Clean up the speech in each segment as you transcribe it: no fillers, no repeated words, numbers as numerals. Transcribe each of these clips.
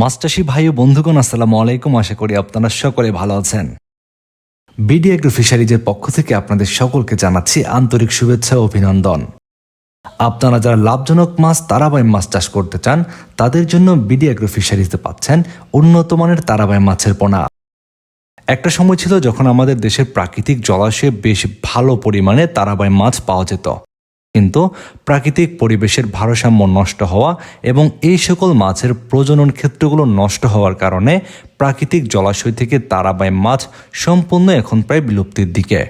মাছ চাষী ভাই ও বন্ধুগণ, আসসালামু আলাইকুম। আশা করি আপনারা সকলে ভালো আছেন। বিডি এগ্রো ফিশারিজের পক্ষ থেকে আপনাদের সকলকে জানাচ্ছি আন্তরিক শুভেচ্ছা ও অভিনন্দন। আপনারা যারা লাভজনক মাছ তারাবাই মাছ চাষ করতে চান, তাদের জন্য বিডি এগ্রো ফিশারিজে পাচ্ছেন উন্নত মানের তারাবাই মাছের পোনা। একটা সময় ছিল যখন আমাদের দেশের প্রাকৃতিক জলাশয়ে বেশ ভালো পরিমাণে তারাবাই মাছ পাওয়া যেত, কিন্তু প্রাকৃতিক পরিবেশের ভারসাম্য নষ্ট হওয়া এবং এই সকল মাছের প্রজনন ক্ষেত্রগুলো নষ্ট হওয়ার কারণে প্রাকৃতিক জলাশয় থেকে তারাবাই মাছ সম্পূর্ণ এখন প্রায় বিলুপ্তির দিকে।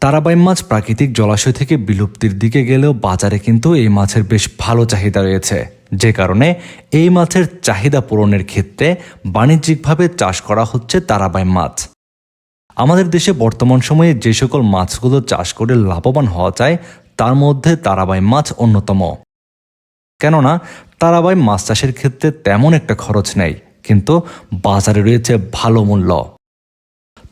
তারাবাই মাছ প্রাকৃতিক জলাশয় থেকে বিলুপ্তির দিকে গেলেও বাজারে কিন্তু এই মাছের বেশ ভালো চাহিদা রয়েছে, যে কারণে এই মাছের চাহিদা পূরণের ক্ষেত্রে বাণিজ্যিকভাবে চাষ করা হচ্ছে তারাবাই মাছ। আমাদের দেশে বর্তমান সময়ে যে সকল মাছগুলো চাষ করে লাভবান হওয়া যায়, তার মধ্যে তারাবাই মাছ অন্যতম। কেননা তারাবাই মাছ চাষের ক্ষেত্রে তেমন একটা খরচ নেই, কিন্তু বাজারে রয়েছে ভালো মূল্য।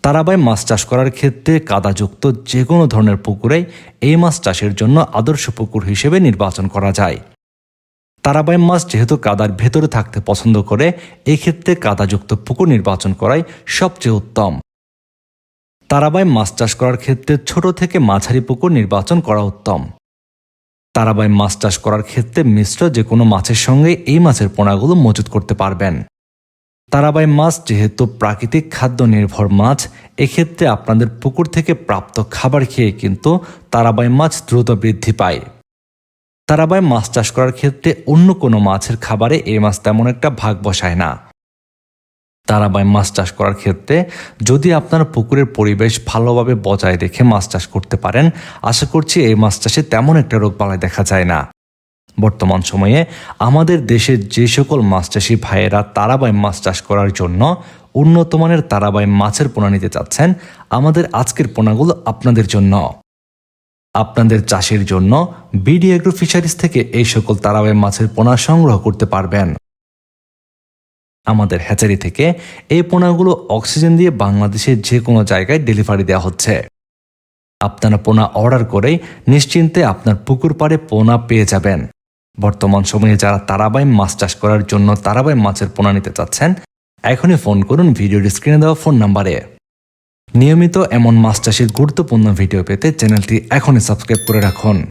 তারাবাই মাছ চাষ করার ক্ষেত্রে কাদাযুক্ত যে কোনো ধরনের পুকুরেই এই মাছ চাষের জন্য আদর্শ পুকুর হিসেবে নির্বাচন করা যায়। তারাবাই মাছ যেহেতু কাদার ভেতরে থাকতে পছন্দ করে, এক্ষেত্রে কাদাযুক্ত পুকুর নির্বাচন করাই সবচেয়ে উত্তম। তারাবাই মাছ চাষ করার ক্ষেত্রে ছোট থেকে মাঝারি পুকুর নির্বাচন করা উত্তম। তারাবাই মাছ চাষ করার ক্ষেত্রে মিশ্র যে কোনো মাছের সঙ্গে এই মাছের পোনাগুলো মজুত করতে পারবেন। তারাবাই মাছ যেহেতু প্রাকৃতিক খাদ্য নির্ভর মাছ, এক্ষেত্রে আপনাদের পুকুর থেকে প্রাপ্ত খাবার খেয়ে কিন্তু তারাবাই মাছ দ্রুত বৃদ্ধি পায়। তারাবাই মাছ চাষ করার ক্ষেত্রে অন্য কোনো মাছের খাবারে এই মাছ তেমন একটা ভাগ বসায় না। তারাবাই মাছ চাষ করার ক্ষেত্রে যদি আপনার পুকুরের পরিবেশ ভালোভাবে বজায় রেখে মাছ চাষ করতে পারেন, আশা করছি এই মাছ চাষে তেমন একটা রোগবালাই দেখা যায় না। বর্তমান সময়ে আমাদের দেশের যে সকল মাছ চাষী ভাইয়েরা তারাবাই মাছ চাষ করার জন্য উন্নত মানের তারাবাই মাছের পোনা নিতে চাচ্ছেন, আমাদের আজকের পোনাগুলো আপনাদের জন্য। আপনাদের চাষের জন্য বিডি এগ্রো ফিশারিজ থেকে এই সকল তারাবাই মাছের পোনা সংগ্রহ করতে পারবেন। আমাদের হ্যাচারি থেকে এই পোনাগুলো অক্সিজেন দিয়ে বাংলাদেশের যে কোনো জায়গায় ডেলিভারি দেওয়া হচ্ছে। আপনারা পোনা অর্ডার করেই নিশ্চিন্তে আপনার পুকুর পাড়ে পোনা পেয়ে যাবেন। বর্তমান সময়ে যারা তারাবাই মাছ চাষ করার জন্য তারাবাই মাছের পোনা নিতে চাচ্ছেন, এখনই ফোন করুন ভিডিওর স্ক্রিনে দেওয়া ফোন নাম্বারে। নিয়মিত এমন মাছ চাষের গুরুত্বপূর্ণ ভিডিও পেতে চ্যানেলটি এখনই সাবস্ক্রাইব করে রাখুন।